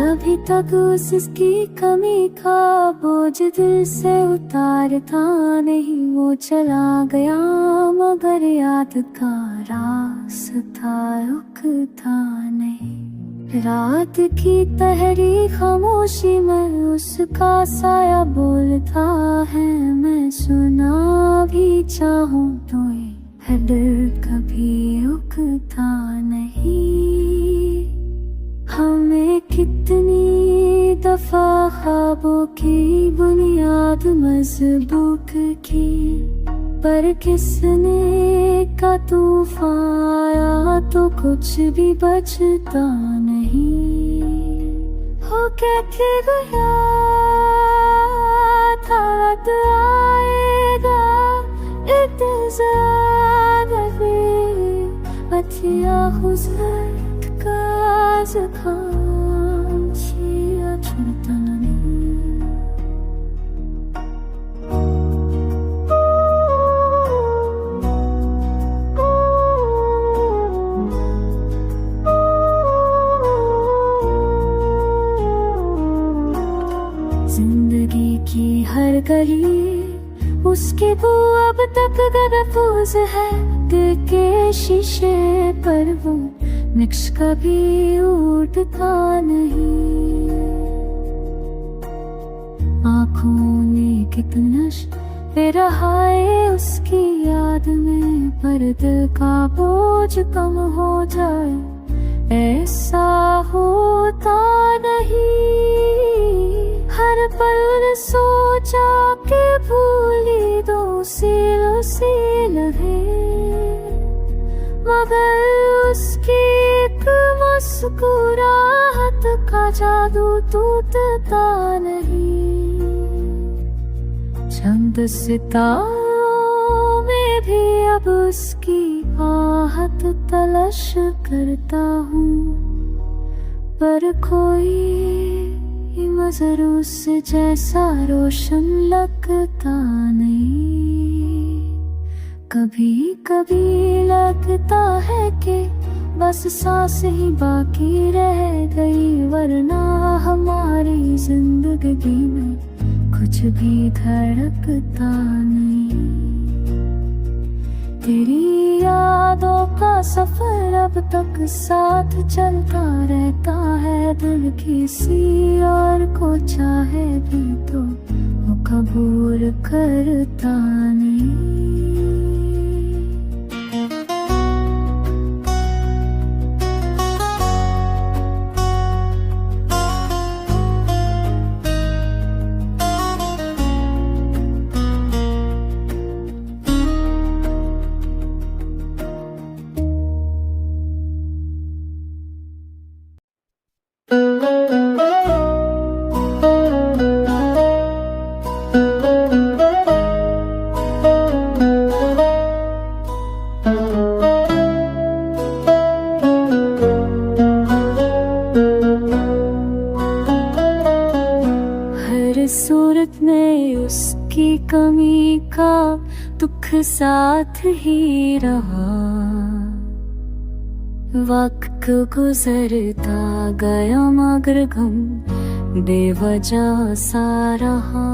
अभी तक उसकी कमी का बोझ दिल से उतारता नहीं। वो चला गया मगर याद का रास्ता रुकता नहीं। रात की तहरी खामोशी में उसका साया बोलता है। मैं सुना भी चाहूं तो ये दिल कभी रुकता नहीं। हमें कितनी दफा ख्वाबों की बुनियाद मजबूत की, पर किसने का तूफान आया तो कुछ भी बचता नहीं। हो कहते गया था रात आएगा इंतज़ार में, बतिया हुज़्र का ज़ुकाम छिया छूटा नहीं। जिंदगी की हर गली उसकी वो अब तक महफूज है। दिल के शीशे पर वो नक्श कभी उठता नहीं। आँखों ने कितना पे रहा है उसकी याद में, पर दिल का बोझ कम हो जाए ऐसा होता नहीं। हर पल सोचा के भूली दो उसी लगे, मगर उसकी एक मुस्कुराहट का जादू टूटता नहीं। चंद सितारों में भी अब उसकी आहट तलाश करता हूँ, पर कोई मज़र उस जैसा रोशन लगता नहीं। कभी कभी लगता है कि बस सांस ही बाकी रह गई, वरना हमारी जिंदगी में कुछ भी धड़कता नहीं। तेरी यादों का सफर अब तक साथ चलता रहता है। दिल किसी और को चाहे भी तो वो कबूल करता नहीं। सूरत में उसकी कमी का दुख साथ ही रहा। वक्त गुजरता गया मगर गम बेवजह सा रहा।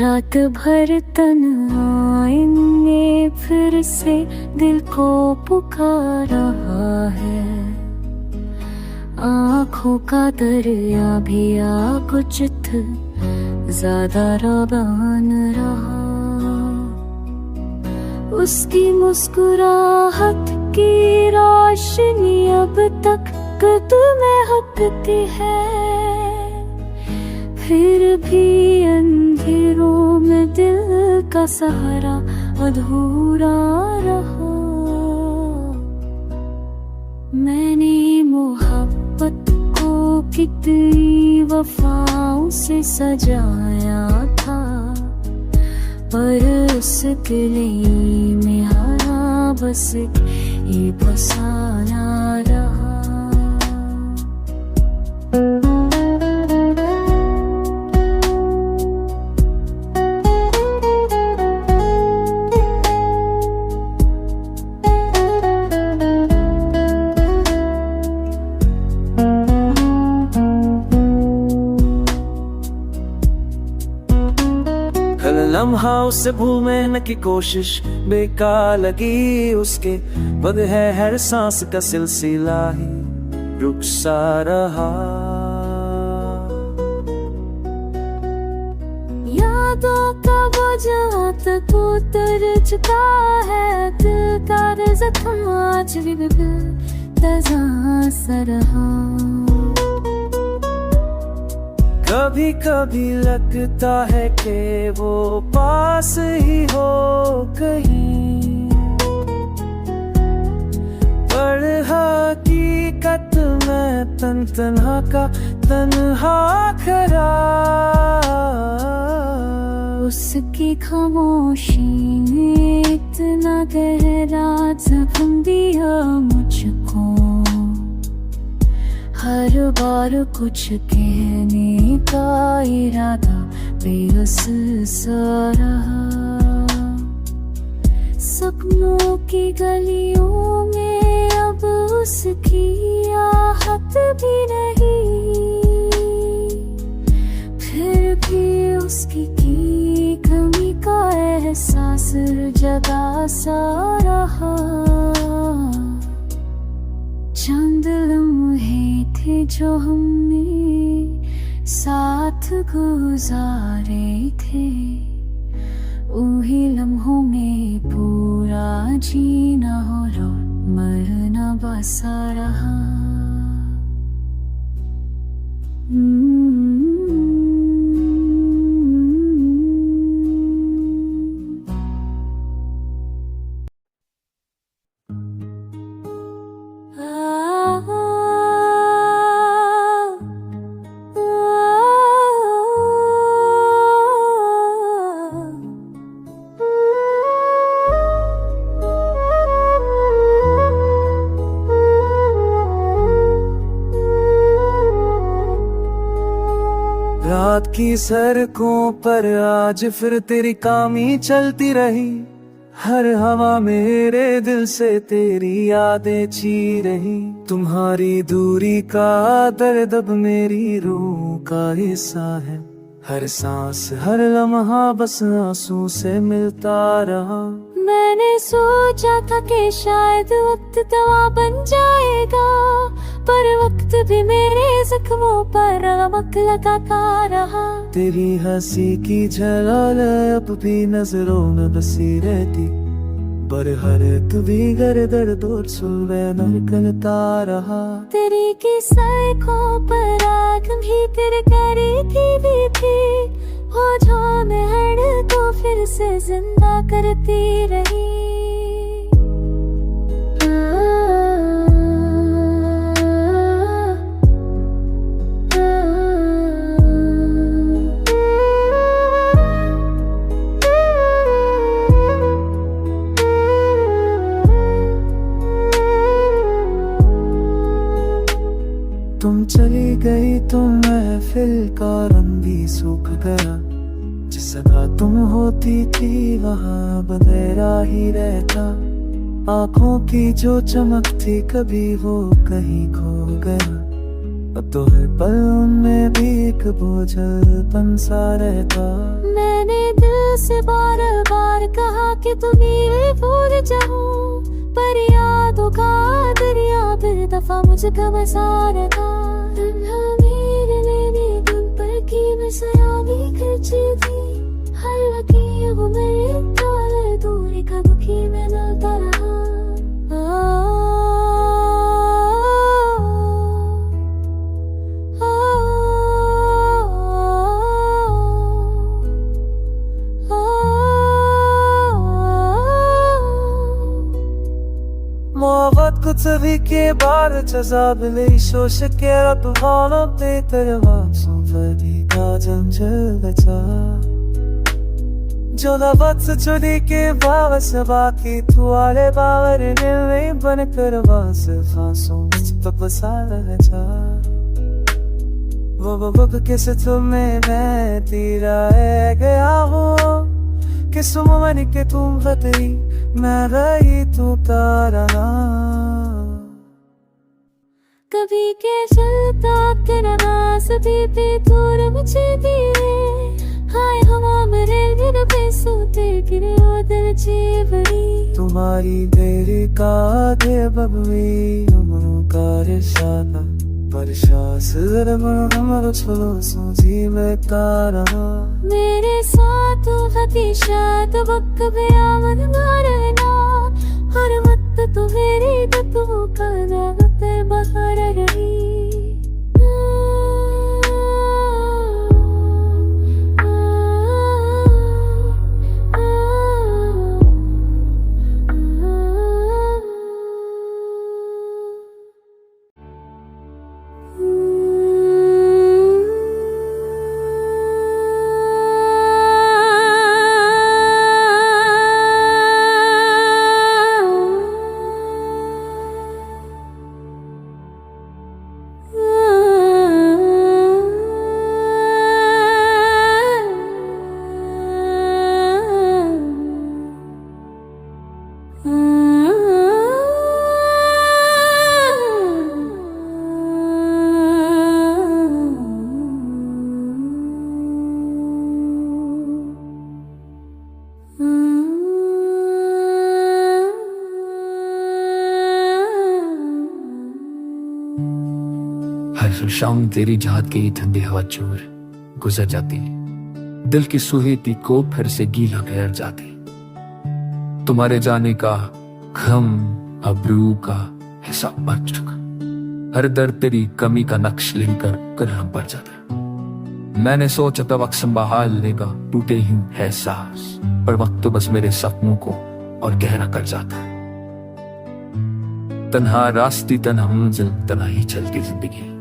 रात भर तन्हाई ने फिर से दिल को पुकारा है। आँखों का दरिया भी आ कुछ ज्यादा रवान रहा। उसकी मुस्कुराहट की रोशनी अब तक कद में हटती है, फिर भी अंधेरों में दिल का सहारा अधूरा रहा। मैंने मोहब्बत को कितनी वफाओं से सजाया था, पर उस किले में हारा बस ये फसाना रहा। हर लम्हा उसे भूलने की कोशिश बेकार लगी उसके, बद है हर सांस का सिलसिला ही रुक सा रहा। यादों का बोझ तक उतर चुका है, दिल का जख्म आज भी तज़ा सा रहा। कभी कभी लगता है कि वो पास ही हो कहीं, पर हकीकत में तन्हा का तन्हा खड़ा। उसकी खामोशी ने इतना गहरा जख्म दिया मुझको, हर बार कुछ कहने का इरादा बेबस सा रहा। सपनों की गलियों में अब उसकी आहट भी नहीं, फिर भी उसकी कमी का एहसास जगा सा रहा। चंद लम्हे थे जो हमने साथ गुजारे थे, उन्हीं लम्हों में पूरा जीना और मरना बसा रहा। रात की सड़कों पर आज फिर तेरी कामी चलती रही, हर हवा मेरे दिल से तेरी यादें ची रही। तुम्हारी दूरी का दर्द अब मेरी रूह का हिस्सा है, हर सांस हर लम्हा बस आंसू से मिलता रहा। मैंने सोचा था कि शायद वक्त दवा बन जाएगा, पर वक्त भी मेरे जख्मों पर नमक लगाता रहा। तेरी हंसी की झलक अब भी नजरों में बसी रहती, पर हर कभी दर्द और सुलह निकलता रहा। तेरी की सड़कों पर आग भी तेरे करीबी भी थी, हो जो महड़ को फिर से जिंदा करती रही। तुम चली गई तो महफिल का रंग भी सूख गया, जिस जगह तुम होती थी वहाँ बंधेरा ही रहता। आँखों की जो चमक थी कभी वो कहीं खो गया, अब तो हर पल उनमें भी एक बोझलपन सा रहता। मैंने दिल से बार बार कहा कि तुम्हें भूल जाऊं, पर यादों का दरिया फिर दफा मुझको बसा रहा। मेरे लेने गुम पर की मैं सयानी खर्ची थी, हर लकी वो मेरे तारे दूरी का दुखी में मिलता रहा। मोहब्बत कुछ भी के बाद जज़ाब ले शोश के रतवानों ते तरवा सुवरी का जंजल बचा। जो लफ्ज़ चुनी के बावस बाकी तुम्हारे बावर नहीं बनकर वास फांसों तो बसा रह जा वो किस तुम्हें मैं तेरा है गया हूँ किस मन के तुम बदली मैं रही तू तारा कभी के चलता तेरा नास दीपे दूर मुझे दिए हाय हवा मेरे दिल पे सोते गिरे उधर जीवनी तुम्हारी देरी का दे बबली हमरों का रिश्ता परशास मन हमरो छलो सोजी में तारा मेरे साथ हतीशात वक्त बेआमन मारना हर वक्त तू मेरी तू का पे बहार रही हर शाम तेरी झात की ठंडी हवा चूर गुजर जाती है दिल की सुहेती को फिर से गीला घेर जाती तुम्हारे जाने का गम अब्रू का हिसाब बढ़ चुका हर दर्द तेरी कमी का नक्श लेकर करना पड़ जाता मैंने सोचा था वक्त संभाल लेगा टूटे ही एहसास पर वक्त तो बस मेरे सपनों को और गहरा कर जाता तन्हा रास्ती तन्हा मंजिल तन्हा ही चलती जिंदगी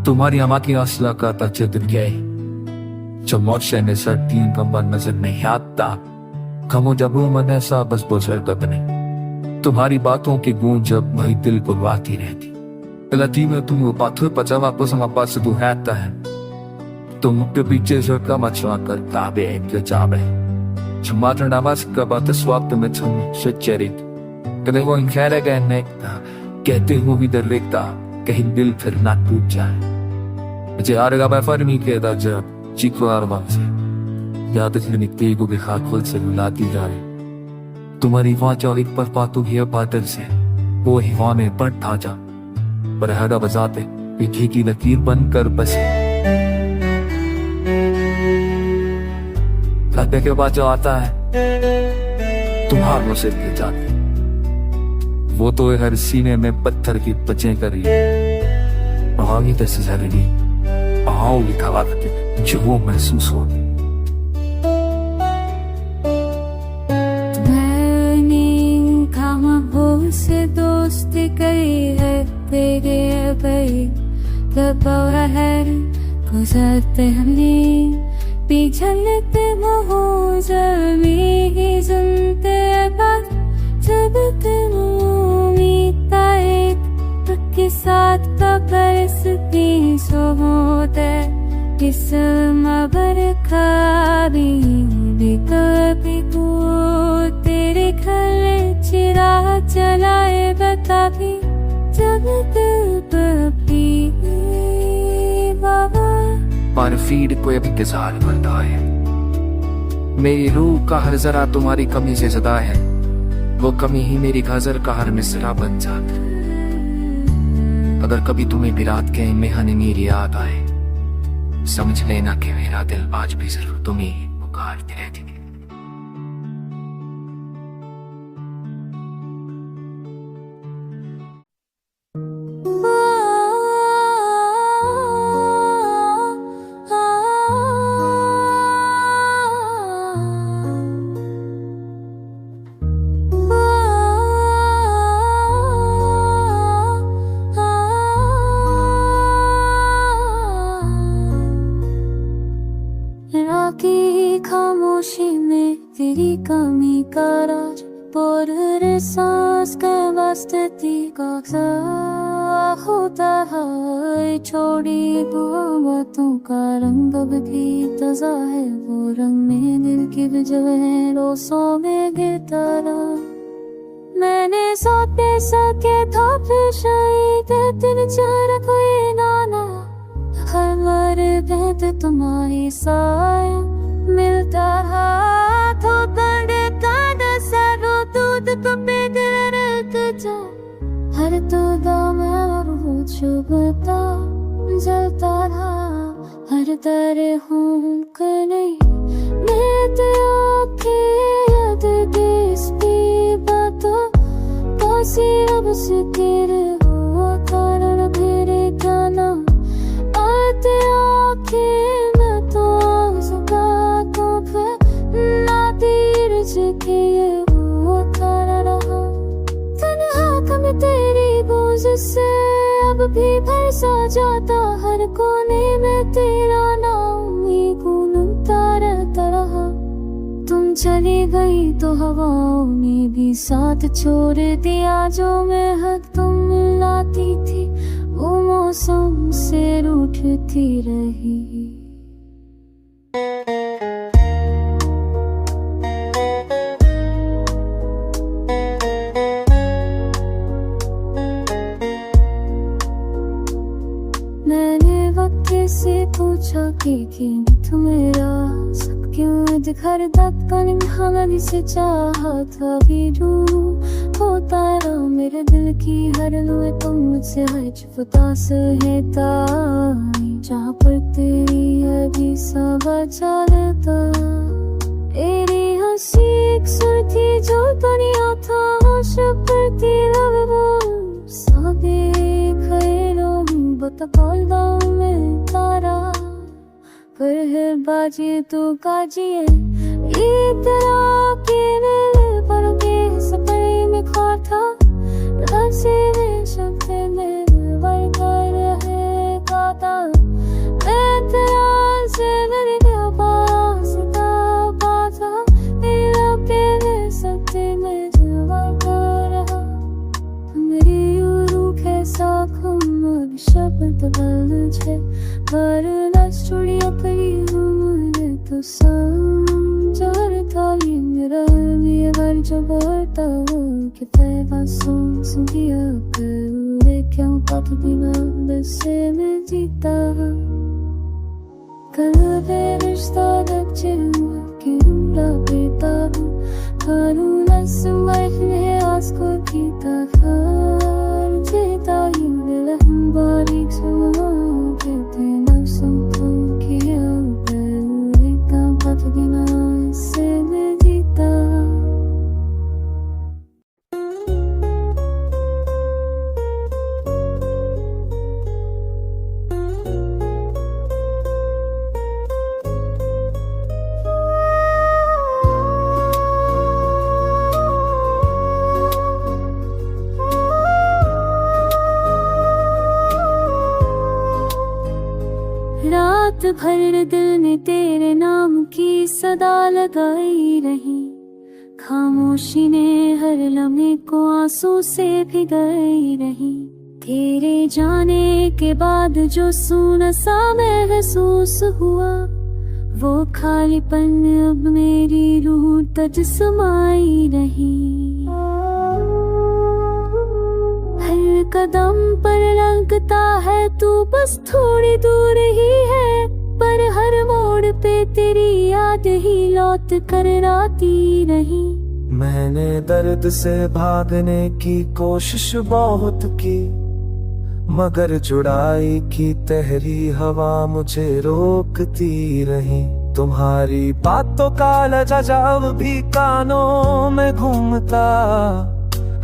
तुम्हारी अमा की आसला का तचित गए जब मौत शहने सर तीन कम्बा नजर नहीं आता कमो जब मन ऐसा बस बोझल बने तुम्हारी बातों की गूंज जब भाई दिल को वाती रहती गलती में तुम पाथर पचा वापस हम पास तू हैता है तुम के पीछे झटका मचवा कर ताबे जाबे छुमात्र नामाज का बात स्वागत में छम सच्चरित कदे वो इंखेरे गए नेकता कहते हो भी दर लेता कहीं दिल फिर ना टूट जाए मुझे आरेगा मैं फर्मी के दा जब चीखो आरमान से याद इतनी तेग को बिखा खुल से रुलाती जाए तुम्हारी वाचा और एक पर पातू ही बादल से वो हिवा में पट था जा पर हरा बजाते पीछे की लकीर बनकर बसे लगते के बाद जो आता है तुम्हारों से गिर जाती वो तो हर सीने में पत्थर की बचे करी पहाड़ी तैसे जरूरी पहाड़ों की हवा करके जो वो महसूस हो मैंने खामोश से दोस्ती करी है तेरे भाई दबाया है गुजरते हमने पिछलते हो जमी ही सुनते बात जब तुम उम्मीदा एक के साथ का बरसती सोते किस मबर खाबी कभी को तेरे घर चिराग जलाए कभी जब दिल पपी बाबा पर फीड को अब इंतजार करता है मेरी रूह का हर जरा तुम्हारी कमी से जुदा है वो कमी ही मेरी गजल का हर मिसरा बन जाता अगर कभी तुम्हें भी रात के में मेरी याद आए समझ लेना कि मेरा दिल आज भी जरूर तुम्हें ही पुकारती रहती है की खामोशी में तेरी कमी का राज पर सांस का वास्ते का होता है छोड़ी बातों का रंग अब भी ताजा है वो रंग में दिल की विजय है रोसों में गिरता रहा मैंने सोते सके था फिर शायद दिन चार कोई नाना हमारे भेद तुम्हारी साया मिलता हाथों तड़े कांड सरो दूध पे दिल रख जा हर तो दाम और वो चुभता जलता रहा हर तरह हूँ कने मैं तेरा के याद देश की बातों कासी अब से तेरे हो कारण मेरे गाना आते आके मैं तो सदा तो फिर ना तीर के होता रहा तन्हा कम तेरी बोझ से अब भी भरसा जाता हर कोने में तेरा नाम ही गूंजता रहता रहा तुम चली गई तो हवाओं ने भी साथ छोड़ दिया जो मैं हक तुम लाती थी वो मौसम से रूठती रही मैंने वक्त से पूछा कि तुम मेरा सब क्यों दिखर धड़कन हमारी से चाहा था भी ढूंढ होता रहा मेरे दिल की हर लुए तुम मुझसे है छुपता सहता जहाँ पर तेरी अभी सब चलता तेरी हंसी एक सुर थी जो दुनिया था शब करती लब बोल सबे खैरों बता कौलदा में तारा पर है बाजी तू काजिए ये तरह के मेरे पर के सपने में खा था रसे में शब्द में वर कर रहे गाता मैं तेरा से मेरे पास था पाता तेरा के सत्य में वर कर रहा मेरी रूह कैसा खुम शब्द बल छे पर चुड़िया परी हमने तो समझर था ये मेरा ये बार जो बोलता हो कि तेरा सुनिया पूरे क्यों पत बिना बसे में जीता कल वे रिश्ता दच्चे कि उम्र बेटा कानून समझने आस को कीता खार जीता यूं दिल हम बारीक सुनो कहते ना सुनतो बिना से मैं जीता रात भर दिल ने तेरे नाम की सदा लगाई रही खामोशी ने हर लम्हे को आंसू से भिगाई रही तेरे जाने के बाद जो सूना सा महसूस हुआ वो खालीपन अब मेरी रूह तक समाई रही हर कदम पर लगता है तू बस थोड़ी दूर ही है पर हर मोड़ पे तेरी याद ही लौट कर आती रही मैंने दर्द से भागने की कोशिश बहुत की मगर जुड़ाई की तहरी हवा मुझे रोकती रही तुम्हारी बातों का लजाजाव भी कानों में घूमता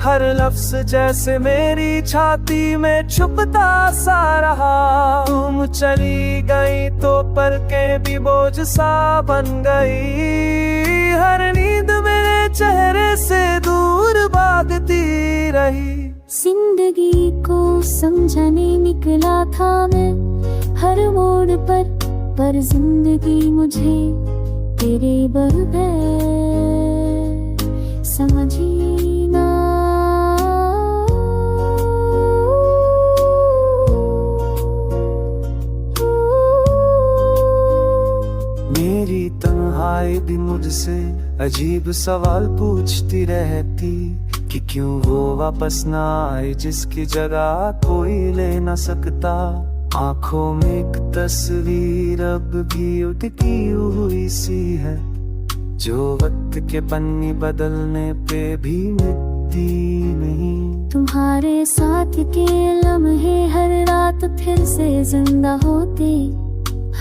हर लफ्ज जैसे मेरी छाती में छुपता सा रहा तुम चली गई तो पर के भी बोझ सा बन गई हर नींद मेरे चेहरे से दूर भागती रही जिंदगी को समझने निकला था मैं हर मोड़ पर जिंदगी मुझे तेरे बल है समझीना। मेरी तन्हाई भी मुझसे अजीब सवाल पूछती रहती कि क्यों वो वापस ना आए जिसकी जगह कोई ले ना सकता। आंखों में एक तस्वीर अब भी उठती हुई सी है, जो वक्त के पन्नी बदलने पे भी मिटती नहीं। तुम्हारे साथ के लम्हे हर रात फिर से जिंदा होते,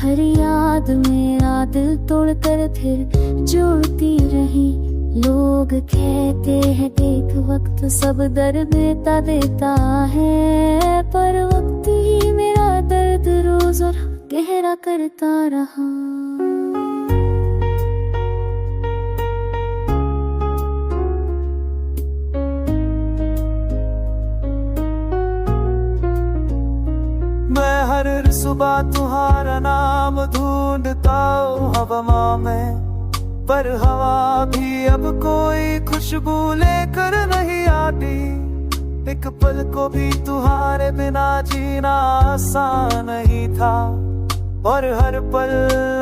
हर याद मेरा दिल तोड़कर फिर जोड़ती रही। लोग कहते हैं देख वक्त सब दर्द देता देता है, पर वक्त ही मेरा दर्द रोज और गहरा करता रहा। मैं हर सुबह तुम्हारा नाम ढूंढता हूँ हवा में, पर हवा भी अब कोई खुशबू लेकर नहीं आती। एक पल को भी तुम्हारे बिना जीना आसान नहीं था, और हर पल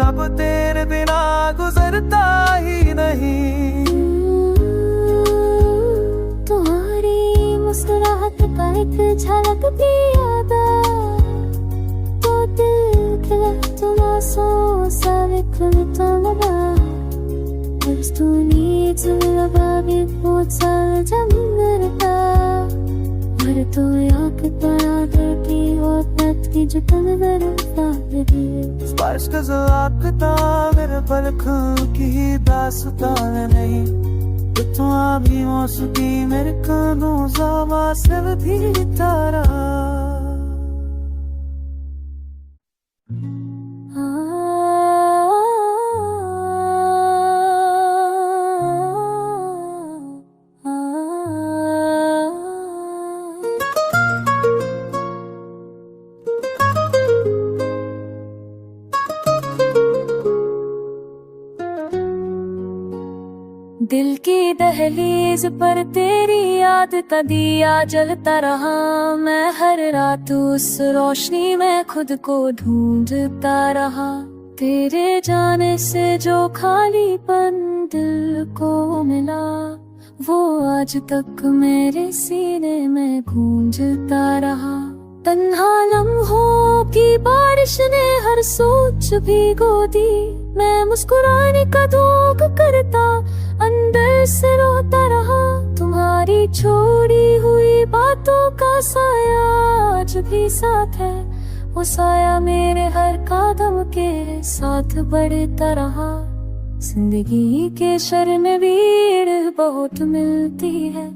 अब तेरे बिना गुजरता ही नहीं। तुम्हारी मुस्कुराहट का एक झलक भी याद तो दिल खिला, तुम आंसुओं सा बिखरता लगा। तू नीच लगा भी बहुत साल जमता, पर तो याद पड़ा करती और तत्की जो तन दरता है। स्पर्श का ज़लाकता मेरे पलकों की दास्तान नहीं, तो अभी मौसमी मेरे कानों ज़ावा से भी तारा। दिल की दहलीज पर तेरी याद का दिया जलता रहा। मैं हर रात उस रोशनी में खुद को ढूंढता रहा। तेरे जाने से जो खालीपन दिल को मिला, वो आज तक मेरे सीने में गूंजता रहा। तन्हा लम्हों की बारिश ने हर सोच भिगो दी। मैं मुस्कुराने का धोख करता अंदर से रोता रहा। तुम्हारी छोड़ी हुई बातों का साया आज भी साथ है, वो साया मेरे हर कदम के साथ बढ़ता रहा। जिंदगी के शर में भीड़ बहुत मिलती है,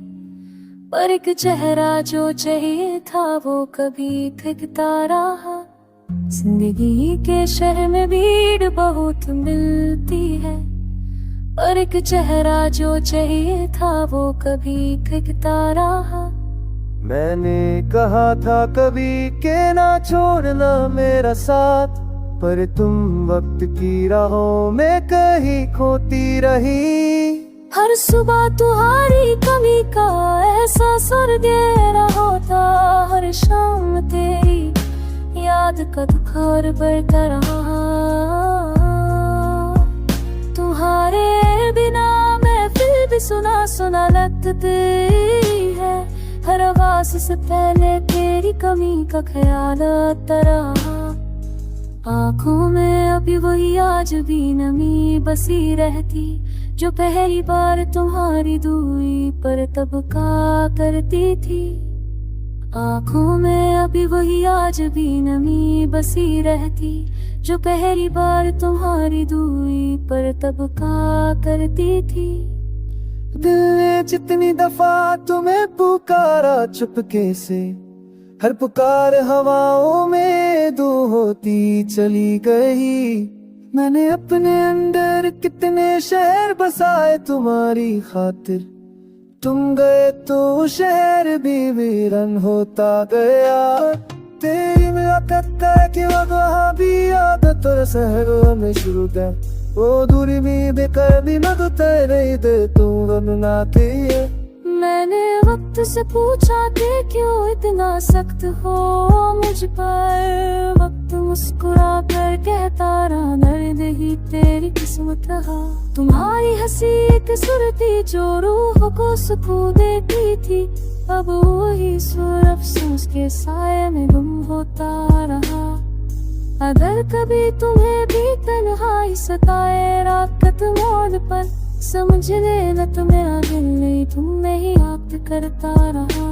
पर एक चेहरा जो चाहिए था वो कभी दिखता रहा। जिंदगी के शहर में भीड़ बहुत मिलती है, पर एक चेहरा जो चाहिए था वो कभी दिखता रहा। मैंने कहा था कभी के ना छोड़ना मेरा साथ, पर तुम वक्त की राहों में कहीं खोती रही। हर सुबह तुम्हारी कमी का एहसास और गहरा होता, हर शाम तेरी याद का दुख और बढ़ता रहा। तुम्हारे बिना मैं फिर भी सुना सुना लगती है, हर आवाज से पहले तेरी कमी का ख्याल आता रहा। आँखों में अभी वही आज भी नमी बसी रहती, जो पहली बार तुम्हारी दूरी पर तब का करती थी। आँखों में अभी वही आज भी नमी बसी रहती, जो पहली बार तुम्हारी दूरी पर तब का करती थी। दिल ने जितनी दफा तुम्हें पुकारा चुपके से, हर पुकार हवाओं में दो होती चली गई। मैंने अपने अंदर कितने शहर बसाए तुम्हारी खातिर, तुम गए तो शहर भी वीरन होता गया। तेरी मुलाकात की वजह भी आदत और शहरों में शुरू था, वो दूरी भी बेकर भी मत तेरे दे तुम बनाते है। मैंने वक्त से पूछा कि क्यों इतना सख्त हो मुझ पर, वक्त मुस्कुरा कर कहता रहा दर्द ही तेरी किस्मत रहा। तुम्हारी हंसी एक सुरती जो रूह को सुकून देती थी, अब वही सुर अफसोस के साये में गुम होता रहा। अगर कभी तुम्हें भी तन्हाई सताए रात मोड़ पर, समझ लेना तो मेरा दिल नहीं तुम में ही याद करता रहा।